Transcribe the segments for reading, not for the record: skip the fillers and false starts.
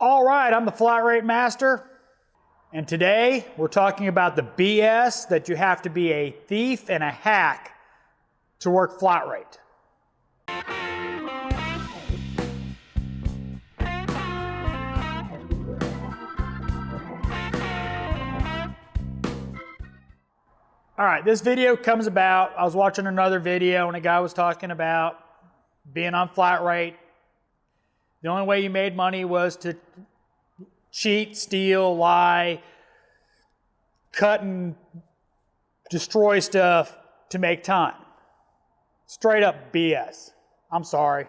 All right, I'm the Flat Rate Master, and today we're talking about the BS that you have to be a thief and a hack to work flat rate. All right, this video comes about, I was watching another video and a guy was talking about being on flat rate. The only way you made money was to cheat, steal, lie, cut and destroy stuff to make time. Straight up BS. I'm sorry.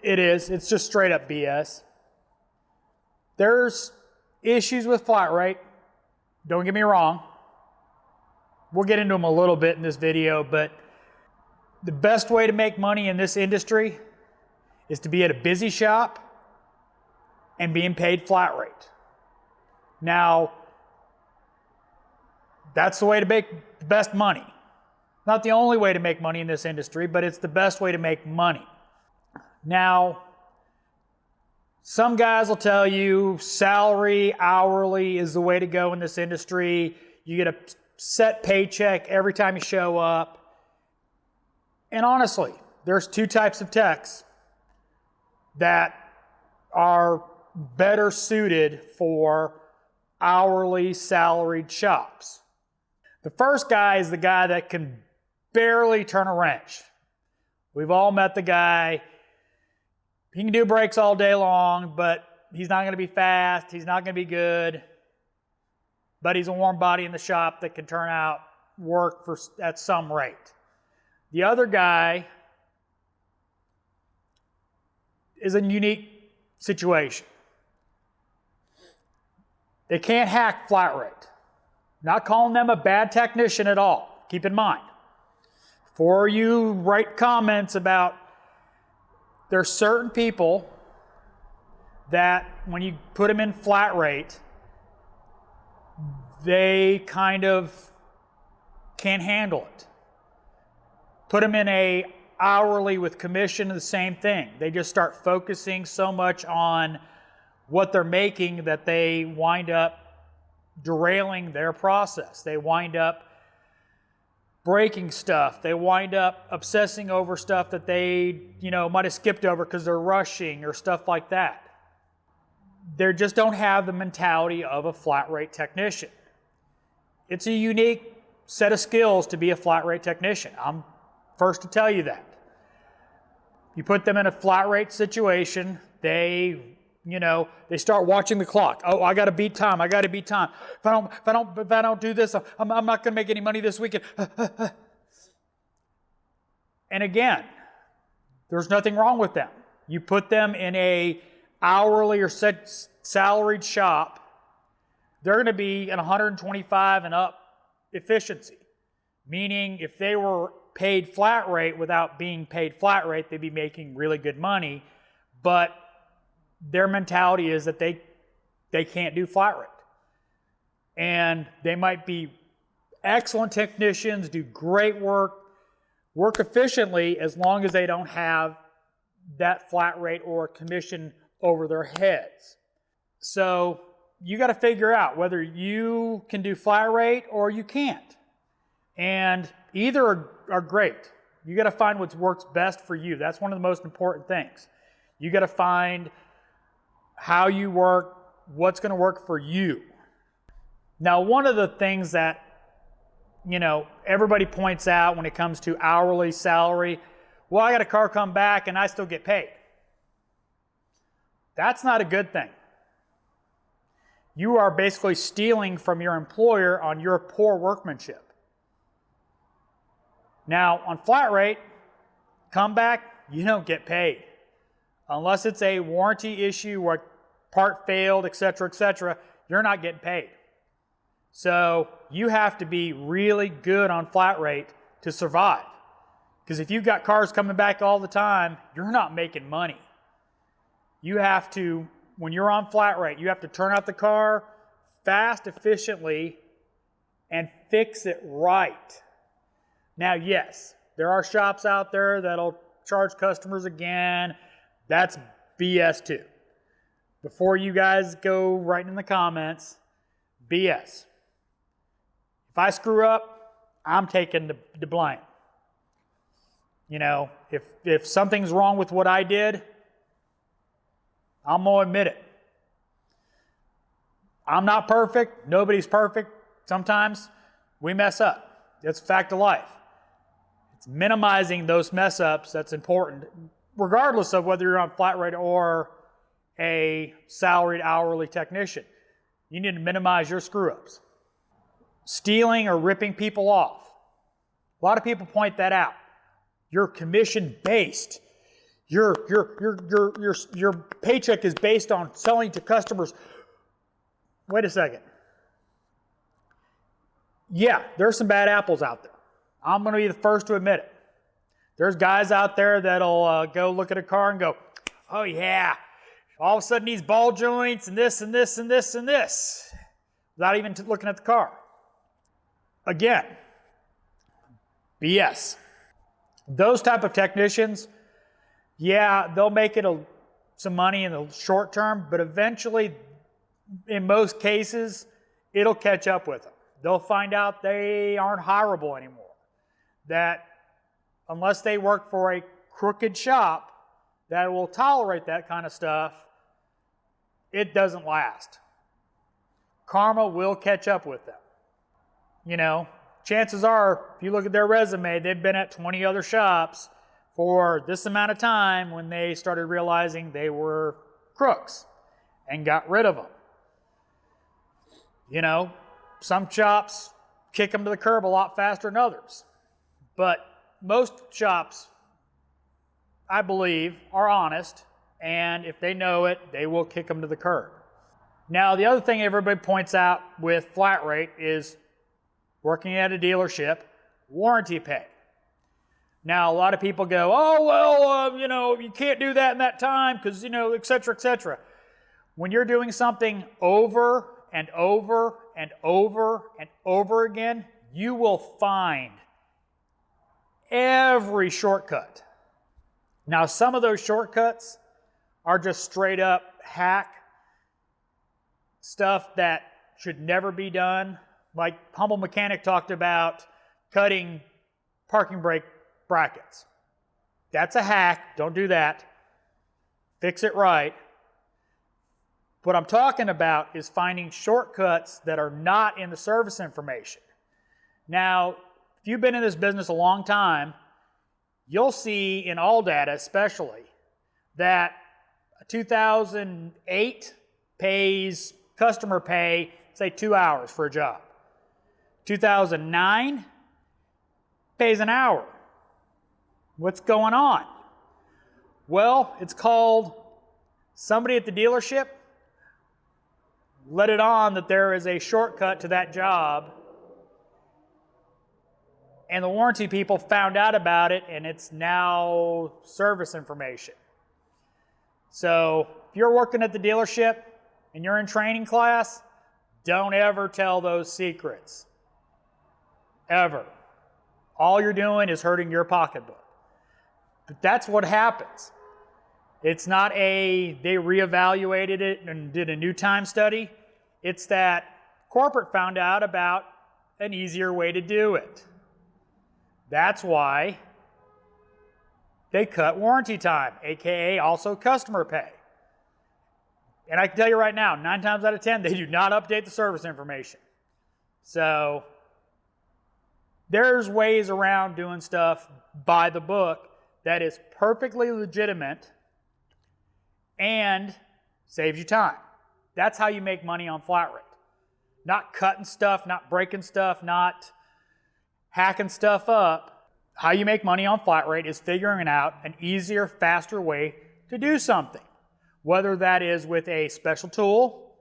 It is. It's just straight up BS. There's issues with flat rate. Don't get me wrong. We'll get into them a little bit in this video, but the best way to make money in this industry is to be at a busy shop and being paid flat rate. Now, that's the way to make the best money. Not the only way to make money in this industry, but it's the best way to make money. Now, some guys will tell you salary, hourly is the way to go in this industry. You get a set paycheck every time you show up. And honestly, there's two types of techs that are better suited for hourly salaried shops. The first guy is the guy that can barely turn a wrench. We've all met the guy. He can do brakes all day long, but he's not going to be fast. He's not going to be good. But he's a warm body in the shop that can turn out work at some rate. The other guy is a unique situation. They can't hack flat rate. Not calling them a bad technician at all. Keep in mind, before you write comments about, there's certain people that when you put them in flat rate, they kind of can't handle it. Put them in a hourly with commission, the same thing. They just start focusing so much on what they're making that they wind up derailing their process. They wind up breaking stuff. They wind up obsessing over stuff that they, might have skipped over because they're rushing or stuff like that. They just don't have the mentality of a flat rate technician. It's a unique set of skills to be a flat rate technician. I'm first to tell you that. You put them in a flat rate situation, they start watching the clock. Oh, I got to beat time. I got to beat time. If I don't do this, I'm not going to make any money this weekend. And again, there's nothing wrong with them. You put them in a hourly or set salaried shop, they're going to be at 125 and up efficiency. Meaning if they were paid flat rate without being paid flat rate, they'd be making really good money. But their mentality is that they can't do flat rate. And they might be excellent technicians, do great work efficiently as long as they don't have that flat rate or commission over their heads. So you got to figure out whether you can do flat rate or you can't. And either are great. You got to find what works best for you. That's one of the most important things. You got to find how you work, what's going to work for you. Now, one of the things that, everybody points out when it comes to hourly salary, well, I got a car come back and I still get paid. That's not a good thing. You are basically stealing from your employer on your poor workmanship. Now, on flat rate, come back, you don't get paid. Unless it's a warranty issue or part failed, etc., you're not getting paid. So you have to be really good on flat rate to survive. Because if you've got cars coming back all the time, you're not making money. You have to, when you're on flat rate, you have to turn out the car fast, efficiently, and fix it right. Now, yes, there are shops out there that'll charge customers again. That's BS too. Before you guys go writing in the comments, BS. If I screw up, I'm taking the blame. You know, if something's wrong with what I did, I'm going to admit it. I'm not perfect. Nobody's perfect. Sometimes we mess up. It's a fact of life. It's minimizing those mess ups that's important, regardless of whether you're on flat rate or a salaried hourly technician. You need to minimize your screw ups. Stealing or ripping people off. A lot of people point that out. You're commission based. Your paycheck is based on selling to customers. Wait a second. Yeah, there's some bad apples out there. I'm going to be the first to admit it. There's guys out there that'll go look at a car and go, oh yeah, all of a sudden these ball joints and this and this and this and this, without even looking at the car. Again, BS. Those type of technicians, yeah, they'll make it some money in the short term, but eventually, in most cases, it'll catch up with them. They'll find out they aren't hireable anymore. That unless they work for a crooked shop that will tolerate that kind of stuff, it doesn't last. Karma will catch up with them. You know, chances are, if you look at their resume, they've been at 20 other shops for this amount of time when they started realizing they were crooks and got rid of them. You know, some shops kick them to the curb a lot faster than others. But most shops, I believe, are honest, and if they know it, they will kick them to the curb. Now, the other thing everybody points out with flat rate is working at a dealership, warranty pay. Now, a lot of people go, oh, well, you know, you can't do that in that time because, you know, et cetera, et cetera. When you're doing something over and over and over and over again, you will find every shortcut. Now, some of those shortcuts are just straight up hack stuff that should never be done. Like Humble Mechanic talked about cutting parking brake brackets. That's a hack. Don't do that. Fix it right. What I'm talking about is finding shortcuts that are not in the service information. Now, if you've been in this business a long time, you'll see in all data especially that a 2008 pays customer pay, say 2 hours for a job. 2009 pays an hour. What's going on? Well, it's called somebody at the dealership let it on that there is a shortcut to that job, and the warranty people found out about it, and it's now service information. So if you're working at the dealership and you're in training class, don't ever tell those secrets. Ever. All you're doing is hurting your pocketbook. But that's what happens. It's not they reevaluated it and did a new time study. It's that corporate found out about an easier way to do it. That's why they cut warranty time, aka also customer pay. And I can tell you right now, 9 times out of 10, they do not update the service information. So there's ways around doing stuff by the book that is perfectly legitimate and saves you time. That's how you make money on flat rate. Not cutting stuff, not breaking stuff, not hacking stuff up. How you make money on flat rate is figuring out an easier, faster way to do something. Whether that is with a special tool,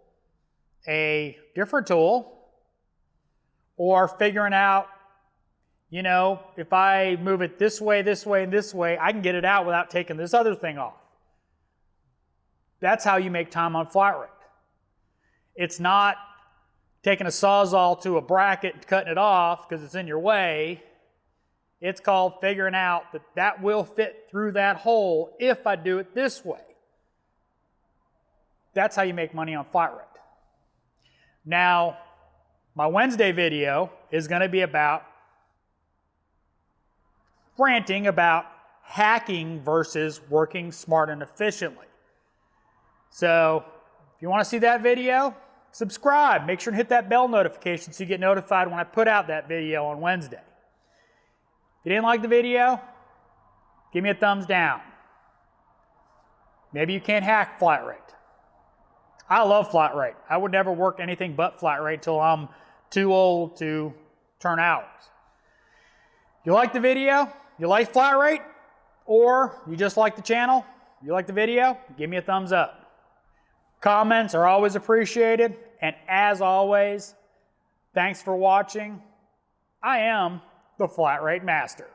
a different tool, or figuring out, you know, if I move it this way, this way, and this way, I can get it out without taking this other thing off. That's how you make time on flat rate. It's not taking a Sawzall to a bracket and cutting it off because it's in your way. It's called figuring out that that will fit through that hole if I do it this way. That's how you make money on flat rate. Now, my Wednesday video is going to be about ranting about hacking versus working smart and efficiently. So, if you want to see that video, subscribe. Make sure to hit that bell notification so you get notified when I put out that video on Wednesday. If you didn't like the video, give me a thumbs down. Maybe you can't hack flat rate. I love flat rate. I would never work anything but flat rate till I'm too old to turn hours. You like the video? You like flat rate? Or you just like the channel? You like the video? Give me a thumbs up. Comments are always appreciated. And as always, thanks for watching. I am the Flat Rate Master.